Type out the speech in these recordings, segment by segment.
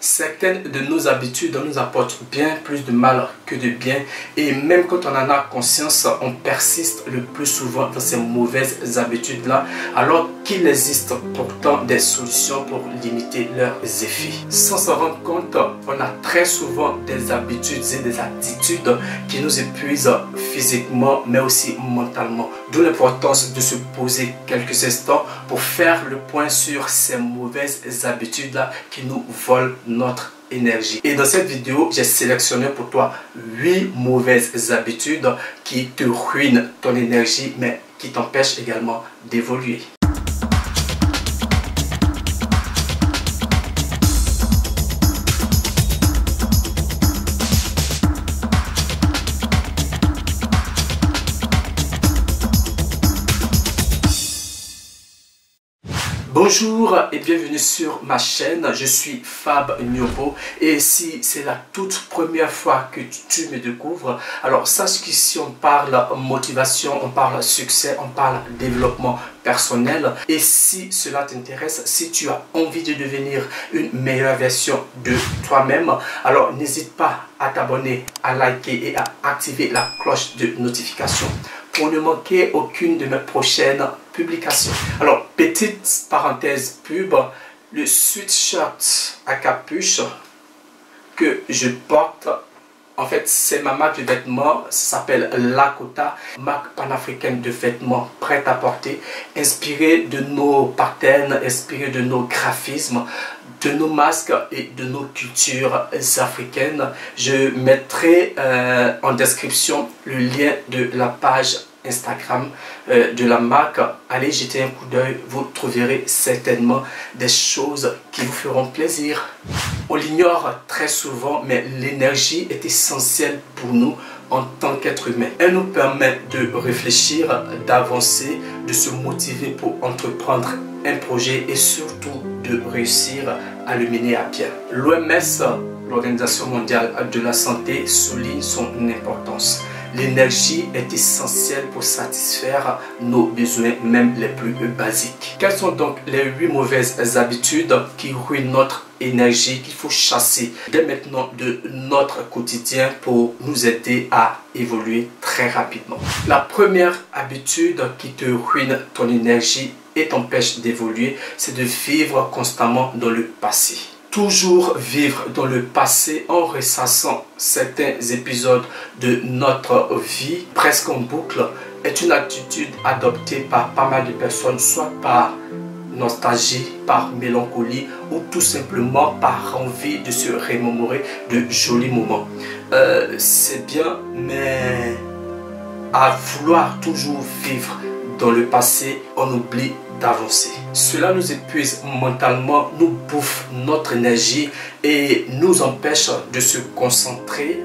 Certaines de nos habitudes nous apportent bien plus de mal que de bien, et même quand on en a conscience, on persiste le plus souvent dans ces mauvaises habitudes-là, alors qu'il existe pourtant des solutions pour limiter leurs effets. Sans s'en rendre compte, on a très souvent des habitudes et des attitudes qui nous épuisent physiquement mais aussi mentalement. D'où l'importance de se poser quelques instants pour faire le point sur ces mauvaises habitudes-là qui nous volent notre énergie. Et dans cette vidéo, j'ai sélectionné pour toi 8 mauvaises habitudes qui te ruinent ton énergie mais qui t'empêchent également d'évoluer. Bonjour et bienvenue sur ma chaîne, je suis Fab Nyobo, et si c'est la toute première fois que tu me découvres, alors sache qu'ici on parle motivation, on parle succès, on parle développement personnel. Et si cela t'intéresse, si tu as envie de devenir une meilleure version de toi-même, alors n'hésite pas à t'abonner, à liker et à activer la cloche de notification pour ne manquer aucune de mes prochaines publications. Alors, petite parenthèse pub, le sweatshirt à capuche que je porte, en fait, c'est ma marque de vêtements, ça s'appelle Lakota, marque panafricaine de vêtements prêts à porter, inspirée de nos patterns, inspirée de nos graphismes, de nos masques et de nos cultures africaines. Je mettrai en description le lien de la page Instagram de la marque. Allez jeter un coup d'œil, vous trouverez certainement des choses qui vous feront plaisir. On l'ignore très souvent, mais l'énergie est essentielle pour nous en tant qu'être humain. Elle nous permet de réfléchir, d'avancer, de se motiver pour entreprendre un projet et surtout de réussir à le mener à bien. L'OMS, l'Organisation mondiale de la santé, souligne son importance. L'énergie est essentielle pour satisfaire nos besoins, même les plus basiques. Quelles sont donc les 8 mauvaises habitudes qui ruinent notre énergie, qu'il faut chasser dès maintenant de notre quotidien pour nous aider à évoluer très rapidement? La première habitude qui te ruine ton énergie et t'empêche d'évoluer, c'est de vivre constamment dans le passé. Toujours vivre dans le passé en ressassant certains épisodes de notre vie, presque en boucle, est une attitude adoptée par pas mal de personnes, soit par nostalgie, par mélancolie ou tout simplement par envie de se remémorer de jolis moments. C'est bien, mais à vouloir toujours vivre dans le passé, on oublie d'avancer. Cela nous épuise mentalement, nous bouffe notre énergie et nous empêche de se concentrer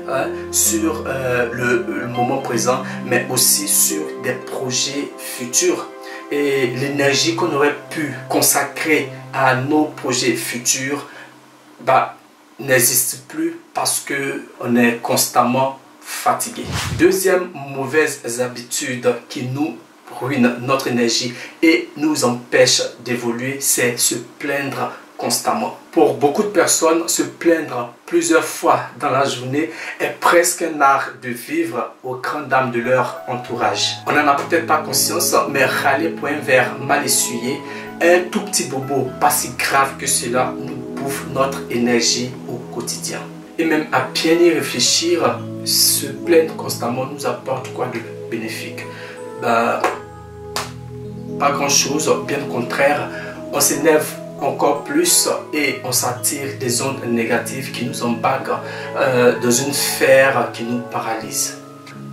sur le moment présent, mais aussi sur des projets futurs. Et l'énergie qu'on aurait pu consacrer à nos projets futurs n'existe plus parce qu'on est constamment fatigué. Deuxième mauvaise habitude qui nous ruine notre énergie et nous empêche d'évoluer, c'est se plaindre constamment. Pour beaucoup de personnes, se plaindre plusieurs fois dans la journée est presque un art de vivre aux grandes dames de leur entourage. On n'en a peut-être pas conscience, mais râler pour un verre mal essuyé, un tout petit bobo pas si grave que cela, nous bouffe notre énergie au quotidien. Et même à bien y réfléchir, se plaindre constamment nous apporte quoi de bénéfique? Pas grand chose, bien au contraire, on s'énerve encore plus et on s'attire des ondes négatives qui nous embarquent dans une sphère qui nous paralyse.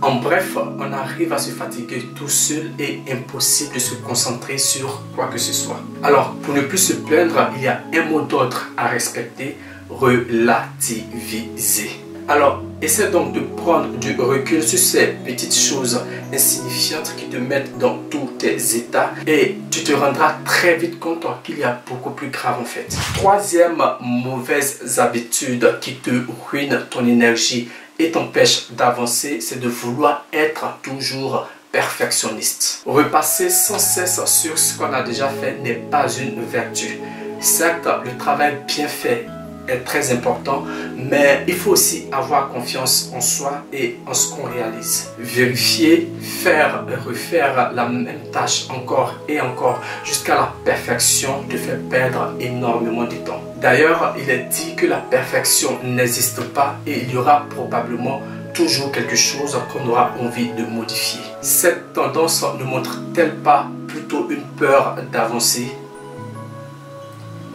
En bref, on arrive à se fatiguer tout seul et impossible de se concentrer sur quoi que ce soit. Alors, pour ne plus se plaindre, il y a un mot d'ordre à respecter: relativiser. Alors, essaie donc de prendre du recul sur ces petites choses insignifiantes qui te mettent dans tous tes états et tu te rendras très vite compte qu'il y a beaucoup plus grave en fait. Troisième mauvaise habitude qui te ruine ton énergie et t'empêche d'avancer, c'est de vouloir être toujours perfectionniste. Repasser sans cesse sur ce qu'on a déjà fait n'est pas une vertu. Certes, le travail bien fait est très important, mais il faut aussi avoir confiance en soi et en ce qu'on réalise. Vérifier, faire et refaire la même tâche encore et encore jusqu'à la perfection te fait perdre énormément de temps. D'ailleurs, il est dit que la perfection n'existe pas et il y aura probablement toujours quelque chose qu'on aura envie de modifier. Cette tendance ne montre-t-elle pas plutôt une peur d'avancer?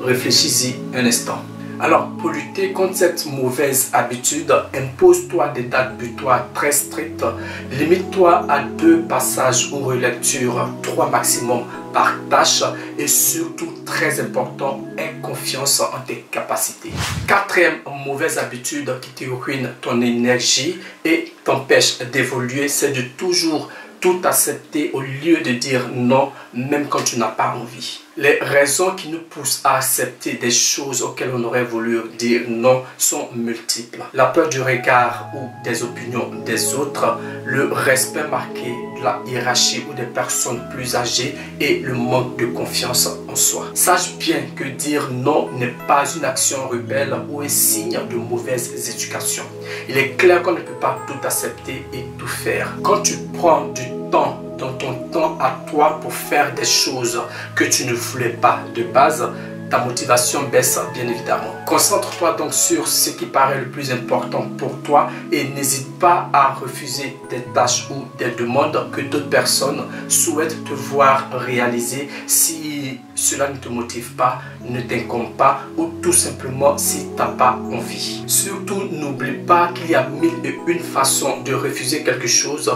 Réfléchis-y un instant. Alors, pour lutter contre cette mauvaise habitude, impose-toi des dates butoirs très strictes. Limite-toi à 2 passages ou relectures, 3 maximum par tâche. Et surtout, très important, aie confiance en tes capacités. 4e mauvaise habitude qui te ruine ton énergie et t'empêche d'évoluer, c'est de toujours tout accepter au lieu de dire non, même quand tu n'as pas envie. Les raisons qui nous poussent à accepter des choses auxquelles on aurait voulu dire non sont multiples. La peur du regard ou des opinions des autres, le respect marqué de la hiérarchie ou des personnes plus âgées et le manque de confiance en soi. Sache bien que dire non n'est pas une action rebelle ou un signe de mauvaise éducation. Il est clair qu'on ne peut pas tout accepter et tout faire. Quand tu prends du temps dans ton temps à toi pour faire des choses que tu ne voulais pas de base, ta motivation baisse bien évidemment. Concentre-toi donc sur ce qui paraît le plus important pour toi et n'hésite pas à refuser des tâches ou des demandes que d'autres personnes souhaitent te voir réaliser si cela ne te motive pas, ne t'incombe pas ou tout simplement si tu n'as pas envie. Surtout, n'oublie pas qu'il y a 1001 façons de refuser quelque chose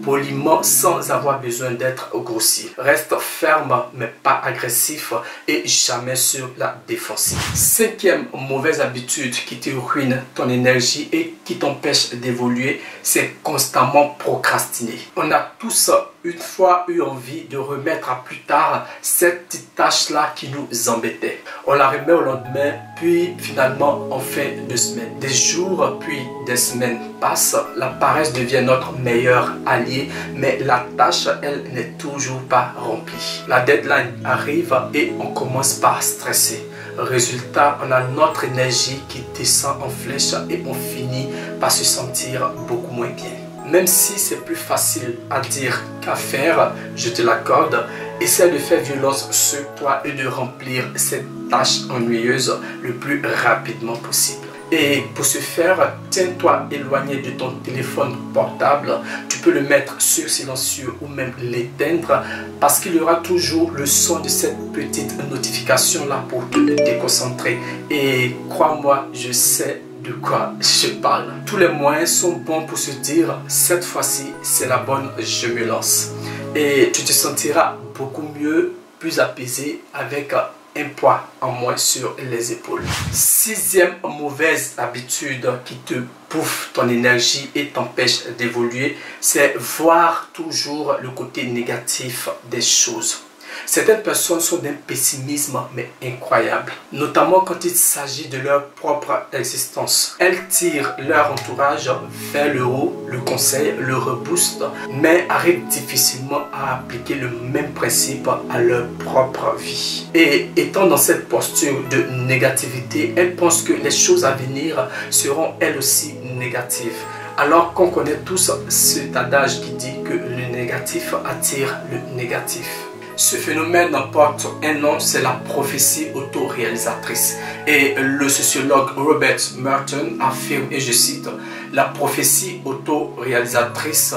poliment sans avoir besoin d'être grossier. Reste ferme mais pas agressif et jamais sur la défensive. 5e mauvaise habitude qui te ruine ton énergie et qui t'empêche d'évoluer, c'est constamment procrastiner. On a tous une fois eu envie de remettre à plus tard cette petite tâche-là qui nous embêtait. On la remet au lendemain, puis finalement en fin de semaine. Des jours puis des semaines passent, la paresse devient notre meilleur allié, mais la tâche, elle, n'est toujours pas remplie. La deadline arrive et on commence par stresser. Résultat, on a notre énergie qui descend en flèche et on finit par se sentir beaucoup moins bien. Même si c'est plus facile à dire qu'à faire, je te l'accorde, essaie de faire violence sur toi et de remplir cette tâche ennuyeuse le plus rapidement possible. Et pour ce faire, tiens-toi éloigné de ton téléphone portable. Tu peux le mettre sur silencieux ou même l'éteindre parce qu'il y aura toujours le son de cette petite notification-là pour te déconcentrer. Et crois-moi, je sais de quoi je parle. Tous les moyens sont bons pour se dire cette fois-ci c'est la bonne, je me lance. Et tu te sentiras beaucoup mieux, plus apaisé avec un poids en moins sur les épaules. 6e mauvaise habitude qui te bouffe ton énergie et t'empêche d'évoluer, c'est voir toujours le côté négatif des choses. Certaines personnes sont d'un pessimisme mais incroyable, notamment quand il s'agit de leur propre existence. Elles tirent leur entourage vers le haut, le conseillent, le reboostent, mais arrivent difficilement à appliquer le même principe à leur propre vie. Et étant dans cette posture de négativité, elles pensent que les choses à venir seront elles aussi négatives. Alors qu'on connaît tous cet adage qui dit que le négatif attire le négatif. Ce phénomène porte un nom, c'est la prophétie autoréalisatrice. Et le sociologue Robert Merton affirme, et je cite, « La prophétie autoréalisatrice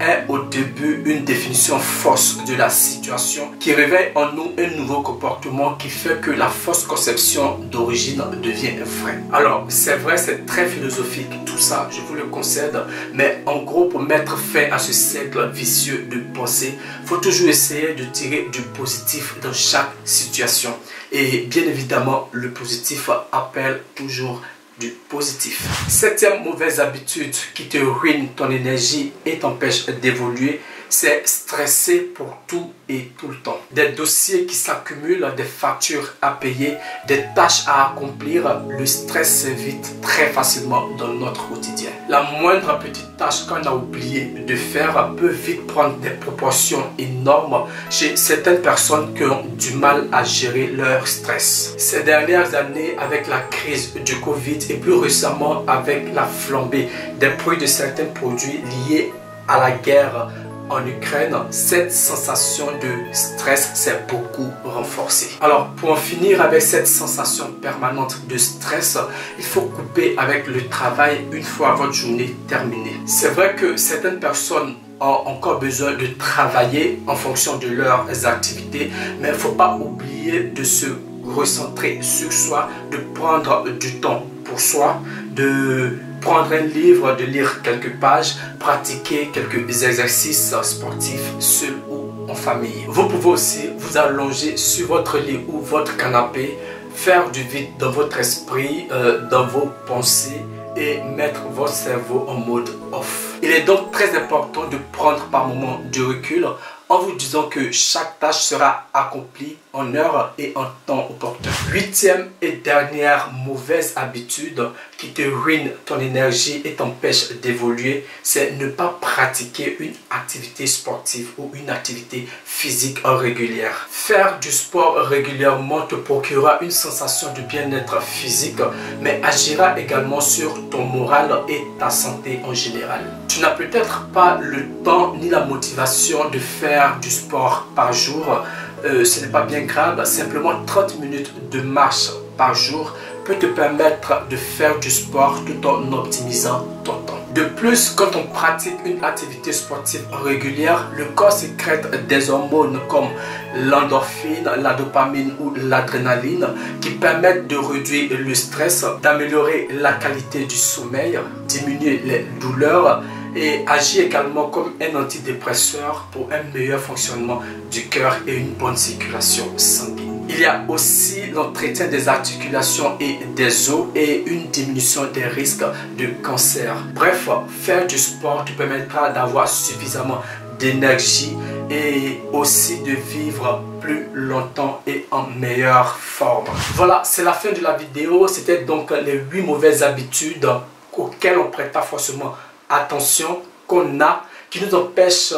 est au début une définition fausse de la situation qui réveille en nous un nouveau comportement qui fait que la fausse conception d'origine devient vraie. » Alors, c'est vrai, c'est très philosophique tout ça, je vous le concède, mais en gros, pour mettre fin à ce cercle vicieux de pensée, il faut toujours essayer de tirer du positif dans chaque situation. Et bien évidemment, le positif appelle toujours du positif. 7e mauvaise habitude qui te ruine ton énergie et t'empêche d'évoluer, c'est stresser pour tout et tout le temps. Des dossiers qui s'accumulent, des factures à payer, des tâches à accomplir, le stress s'invite très facilement dans notre quotidien. La moindre petite tâche qu'on a oublié de faire peut vite prendre des proportions énormes chez certaines personnes qui ont du mal à gérer leur stress. Ces dernières années, avec la crise du Covid et plus récemment avec la flambée des prix de certains produits liés à la guerre en Ukraine, cette sensation de stress s'est beaucoup renforcée. Alors, pour en finir avec cette sensation permanente de stress, il faut couper avec le travail une fois votre journée terminée. C'est vrai que certaines personnes ont encore besoin de travailler en fonction de leurs activités, mais il ne faut pas oublier de se recentrer sur soi, de prendre du temps pour soi, de prendre un livre, de lire quelques pages, pratiquer quelques exercices sportifs seul ou en famille. Vous pouvez aussi vous allonger sur votre lit ou votre canapé, faire du vide dans votre esprit, dans vos pensées et mettre votre cerveau en mode off. Il est donc très important de prendre par moments du recul en vous disant que chaque tâche sera accomplie en heure et en temps opportun. Huitième et dernière mauvaise habitude qui te ruine ton énergie et t'empêche d'évoluer, c'est ne pas pratiquer une activité sportive ou une activité physique régulière. Faire du sport régulièrement te procurera une sensation de bien-être physique, mais agira également sur ton moral et ta santé en général. Tu n'as peut-être pas le temps ni la motivation de faire du sport par jour. Ce n'est pas bien grave, simplement 30 minutes de marche par jour peut te permettre de faire du sport tout en optimisant ton temps. De plus, quand on pratique une activité sportive régulière, le corps sécrète des hormones comme l'endorphine, la dopamine ou l'adrénaline qui permettent de réduire le stress, d'améliorer la qualité du sommeil, diminuer les douleurs et agit également comme un antidépresseur pour un meilleur fonctionnement du cœur et une bonne circulation sanguine. Il y a aussi l'entretien des articulations et des os et une diminution des risques de cancer. Bref, faire du sport te permettra d'avoir suffisamment d'énergie et aussi de vivre plus longtemps et en meilleure forme. Voilà, c'est la fin de la vidéo. C'était donc les 8 mauvaises habitudes auxquelles on ne prête pas forcément attention, qu'on a, qui nous empêche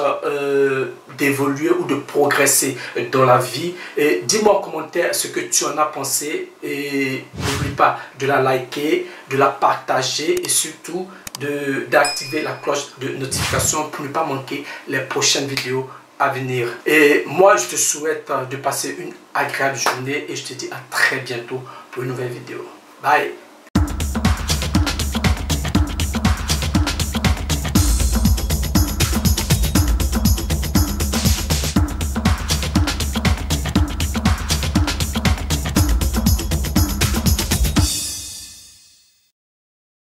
d'évoluer ou de progresser dans la vie. Et dis-moi en commentaire ce que tu en as pensé et n'oublie pas de la liker, de la partager et surtout d'activer la cloche de notification pour ne pas manquer les prochaines vidéos à venir. Et moi je te souhaite de passer une agréable journée et je te dis à très bientôt pour une nouvelle vidéo. Bye.